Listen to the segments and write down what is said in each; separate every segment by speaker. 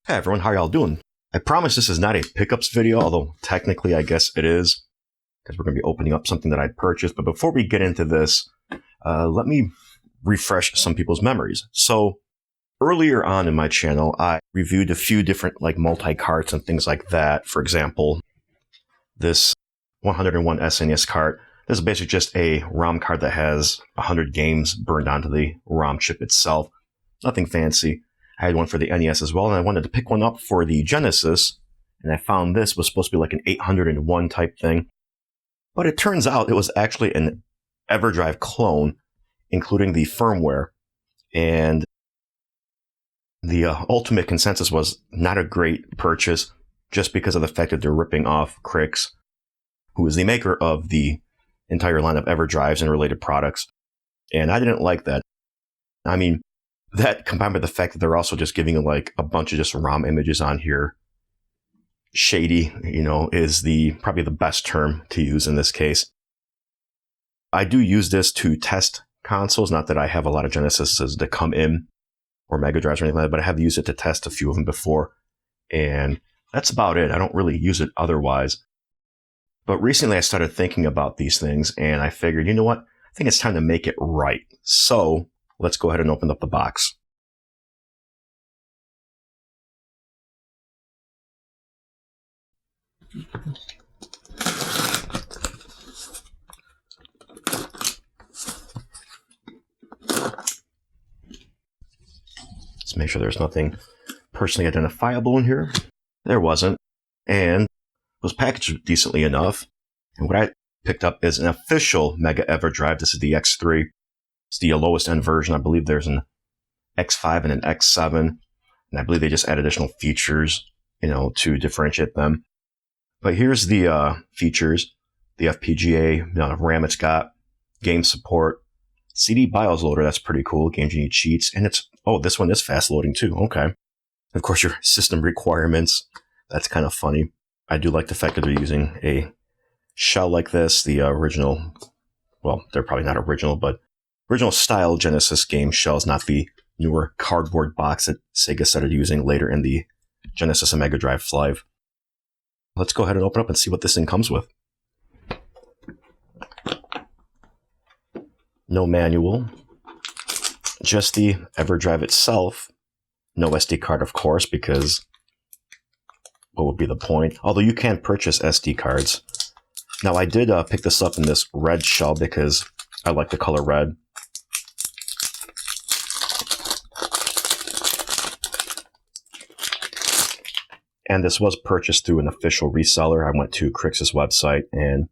Speaker 1: Hey everyone, how y'all doing? I promise this is not a pickups video, although technically I guess it is, because we're going to be opening up something that I purchased. But before we get into this, let me refresh some people's memories. So earlier on in my channel, I reviewed a few different like multi-carts and things like that. For example, this 101 SNES cart. This is basically just a ROM card that has 100 games burned onto the ROM chip itself. Nothing fancy. I had one for the NES as well, and I wanted to pick one up for the Genesis, and I found this was supposed to be like an 801 type thing. But it turns out it was actually an Everdrive clone, including the firmware. And the ultimate consensus was not a great purchase, just because of the fact that they're ripping off Crix, who is the maker of the entire line of Everdrives and related products. And I didn't like that. I mean, that combined with the fact that they're also just giving like a bunch of just ROM images on here. Shady, is probably the best term to use in this case. I do use this to test consoles. Not that I have a lot of Genesises that come in or Mega Drives or anything like that, but I have used it to test a few of them before. And that's about it. I don't really use it otherwise. But recently I started thinking about these things and I figured, you know what? I think it's time to make it right. So let's go ahead and open up the box. Let's make sure there's nothing personally identifiable in here. There wasn't. And it was packaged decently enough. And what I picked up is an official Mega Everdrive. This is the X3. It's the lowest end version. I believe there's an X5 and an X7. And I believe they just add additional features, to differentiate them. But here's the features. The FPGA, RAM it's got, game support, CD BIOS loader, that's pretty cool. Games you need cheats. And this one is fast loading too. Okay. Of course, your system requirements. That's kind of funny. I do like the fact that they're using a shell like this. The original, well, they're probably not original, but original style Genesis game shells, not the newer cardboard box that Sega started using later in the Genesis and Mega Drive Live. Let's go ahead and open up and see what this thing comes with. No manual, just the Everdrive itself. No SD card, of course, because what would be the point? Although you can purchase SD cards. Now, I did pick this up in this red shell because I like the color red. And this was purchased through an official reseller. I went to Crix's website and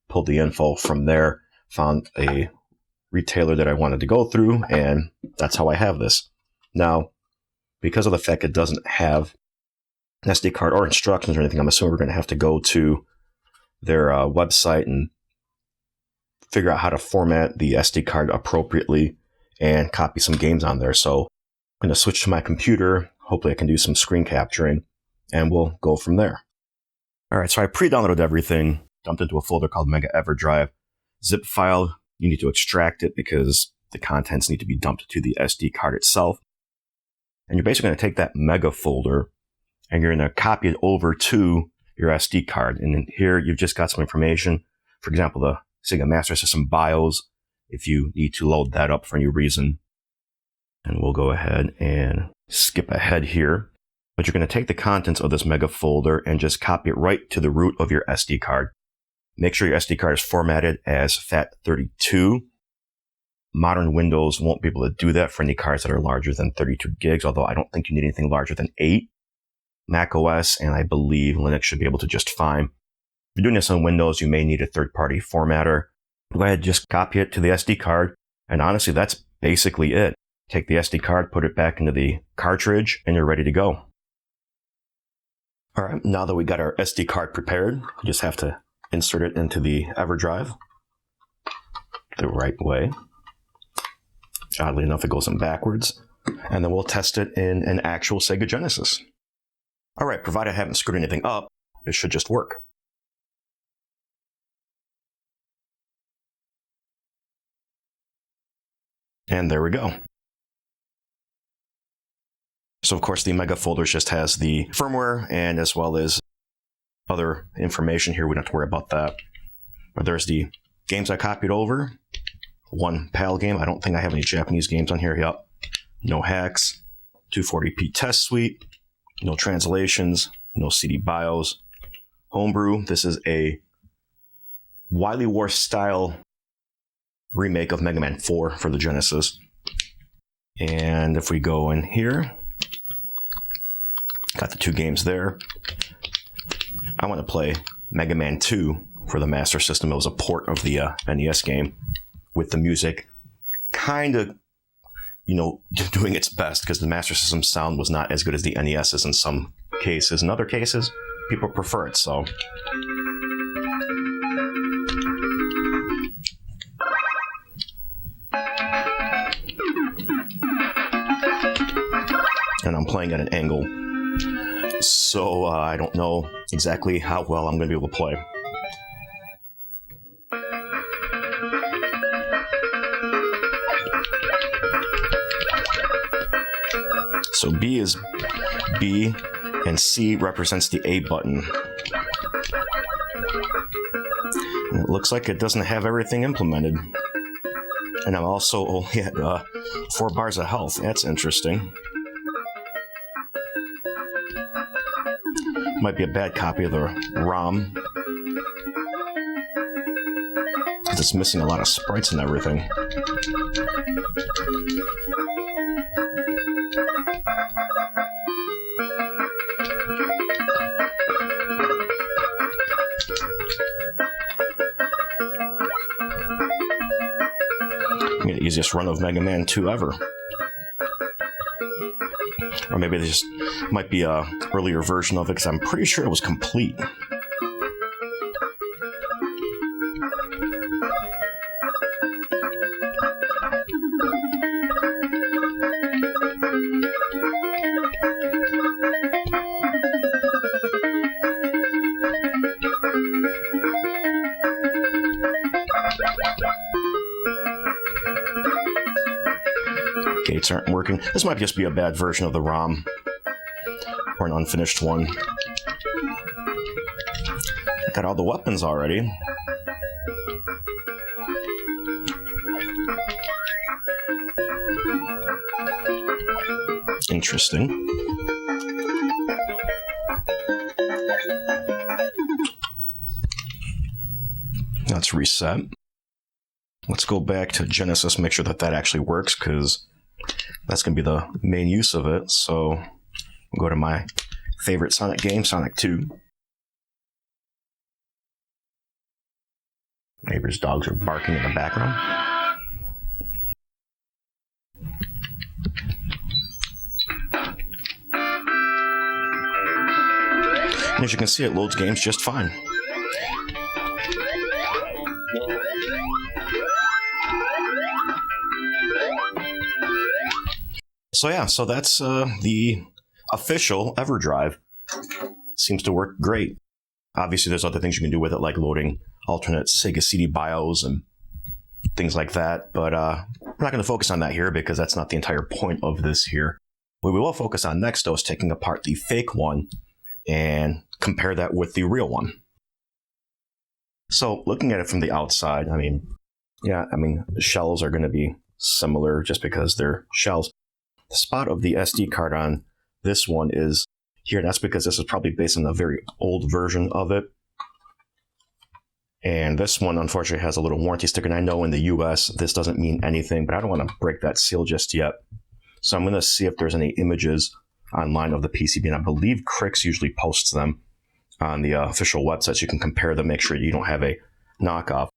Speaker 1: pulled the info from there, found a retailer that I wanted to go through, and that's how I have this. Now, because of the fact it doesn't have an SD card or instructions or anything, I'm assuming we're going to have to go to their website and figure out how to format the SD card appropriately and copy some games on there. So I'm going to switch to my computer. Hopefully I can do some screen capturing, and we'll go from there. All right, so I pre-downloaded everything, dumped into a folder called Mega Everdrive. Zip file, you need to extract it because the contents need to be dumped to the SD card itself. And you're basically going to take that Mega folder and you're going to copy it over to your SD card. And in here, you've just got some information. For example, the Sega Master System BIOS, if you need to load that up for any reason. And we'll go ahead and skip ahead here. But you're going to take the contents of this Mega folder and just copy it right to the root of your SD card. Make sure your SD card is formatted as FAT32. Modern Windows won't be able to do that for any cards that are larger than 32 gigs, although I don't think you need anything larger than 8. Mac OS and I believe Linux should be able to just fine. If you're doing this on Windows, you may need a third-party formatter. Go ahead, just copy it to the SD card, and honestly, that's basically it. Take the SD card, put it back into the cartridge, and you're ready to go. All right, now that we got our SD card prepared, we just have to insert it into the Everdrive the right way. Oddly enough, it goes in backwards. And then we'll test it in an actual Sega Genesis. All right, provided I haven't screwed anything up, it should just work. And there we go. So of course the Mega folder just has the firmware and as well as other information here. We don't have to worry about that. But there's the games I copied over. One PAL game. I don't think I have any Japanese games on here. Yep. No hacks. 240p test suite. No translations. No CD BIOS. Homebrew. This is a Wily Wars style remake of Mega Man 4 for the Genesis. And if we go in here, got the two games there. I want to play Mega Man 2 for the Master System. It was a port of the NES game with the music kind of, doing its best because the Master System sound was not as good as the NES's in some cases. In other cases, people prefer it, so. And I'm playing at an angle, so I don't know exactly how well I'm going to be able to play. So B is B, and C represents the A button. And it looks like it doesn't have everything implemented. And I'm also only at 4 bars of health. That's interesting. Might be a bad copy of the ROM, because it's missing a lot of sprites and everything. The easiest run of Mega Man 2 ever. Or maybe there just might be a earlier version of it, because I'm pretty sure it was complete. Gates aren't working. This might just be a bad version of the ROM, or an unfinished one. I got all the weapons already. Interesting. Let's reset. Let's go back to Genesis, make sure that that actually works, because that's going to be the main use of it. So I'll go to my favorite Sonic game, Sonic 2. Neighbors' dogs are barking in the background. And as you can see, it loads games just fine. So yeah, so that's the official Everdrive. Seems to work great. Obviously, there's other things you can do with it, like loading alternate Sega CD BIOS and things like that. But we're not going to focus on that here because that's not the entire point of this here. What we will focus on next, though, is taking apart the fake one and compare that with the real one. So looking at it from the outside, the shells are going to be similar just because they're shells. The spot of the SD card on this one is here, and that's because this is probably based on a very old version of it. And this one, unfortunately, has a little warranty sticker, and I know in the US this doesn't mean anything, but I don't want to break that seal just yet. So I'm going to see if there's any images online of the PCB, and I believe Crix usually posts them on the official website, so you can compare them, make sure you don't have a knockoff.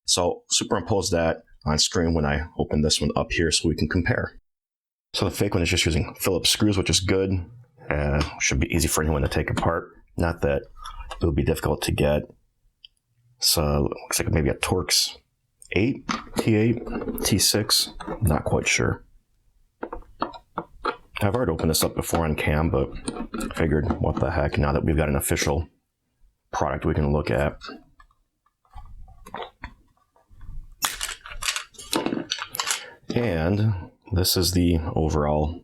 Speaker 1: So superimpose that on screen when I open this one up here so we can compare. So the fake one is just using Phillips screws, which is good. Should be easy for anyone to take apart. Not that it would be difficult to get. So it looks like maybe a Torx 8, T8, T6. Not quite sure. I've already opened this up before on cam, but I figured, what the heck, now that we've got an official product we can look at. And this is the overall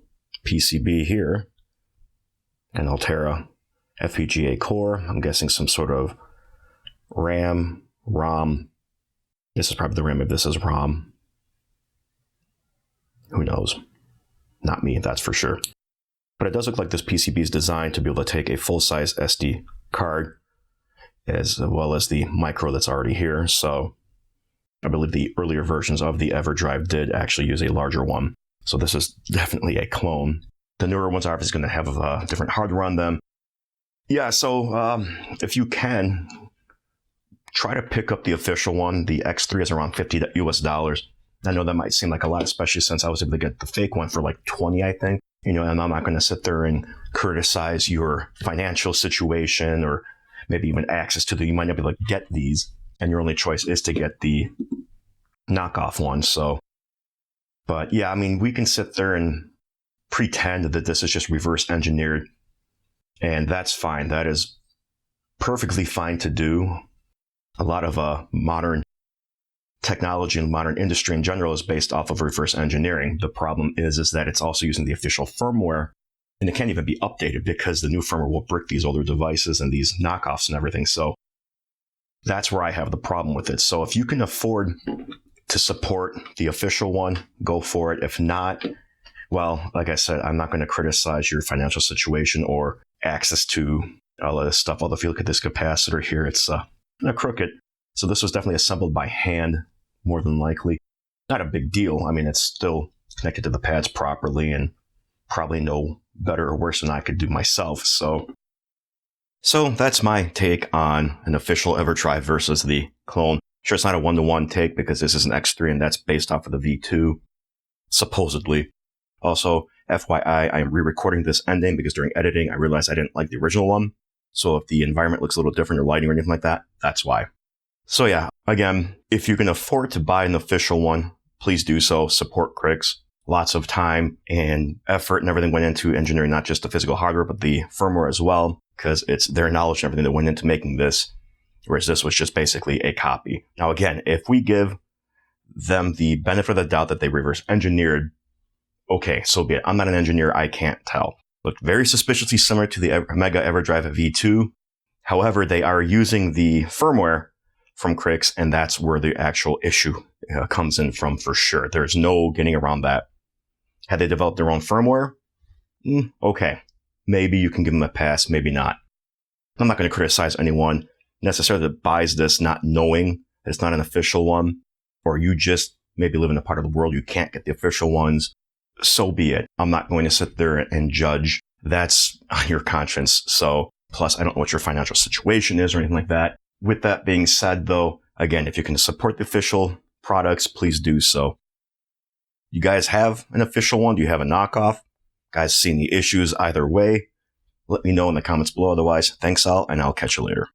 Speaker 1: PCB here. an Altera FPGA core. I'm guessing some sort of RAM, ROM. This is probably the RAM if this is ROM. Who knows? Not me, that's for sure. But it does look like this PCB is designed to be able to take a full-size SD card as well as the micro that's already here. So I believe the earlier versions of the Everdrive did actually use a larger one. So this is definitely a clone. The newer ones are obviously going to have different hardware on them. Yeah, so if you can, try to pick up the official one. The X3 is around $50 US. I know that might seem like a lot, especially since I was able to get the fake one for like 20, I think. And I'm not going to sit there and criticize your financial situation or maybe even access to you might not be able to get these, and your only choice is to get the knockoff one. So, but yeah, I mean, we can sit there and pretend that this is just reverse engineered, and that's fine. That is perfectly fine to do. A lot of modern technology and modern industry in general is based off of reverse engineering. The problem is that it's also using the official firmware, and it can't even be updated because the new firmware will brick these older devices and these knockoffs and everything. So that's where I have the problem with it. So if you can afford to support the official one, go for it. If not, well, like I said, I'm not going to criticize your financial situation or access to all of this stuff. Although if you look at this capacitor here, it's crooked. So this was definitely assembled by hand, more than likely. Not a big deal. I mean, it's still connected to the pads properly and probably no better or worse than I could do myself. So that's my take on an official Everdrive versus the clone. Sure, it's not a one-to-one take because this is an X3 and that's based off of the V2, supposedly. Also, FYI, I am re-recording this ending because during editing, I realized I didn't like the original one. So if the environment looks a little different or lighting or anything like that, that's why. So yeah, again, if you can afford to buy an official one, please do so. Support Crix. Lots of time and effort and everything went into engineering, not just the physical hardware, but the firmware as well, because it's their knowledge and everything that went into making this, whereas this was just basically a copy. Now, again, if we give them the benefit of the doubt that they reverse engineered, okay, so be it. I'm not an engineer. I can't tell. Looked very suspiciously similar to the Mega Everdrive V2. However, they are using the firmware from Crix, and that's where the actual issue comes in from for sure. There's no getting around that. Had they developed their own firmware? Okay. Maybe you can give them a pass, maybe not. I'm not going to criticize anyone necessarily that buys this not knowing that it's not an official one, or you just maybe live in a part of the world you can't get the official ones. So be it. I'm not going to sit there and judge. That's on your conscience. So, plus, I don't know what your financial situation is or anything like that. With that being said, though, again, if you can support the official products, please do so. You guys have an official one? Do you have a knockoff? Guys seeing the issues either way? Let me know in the comments below. Otherwise, thanks all, and I'll catch you later.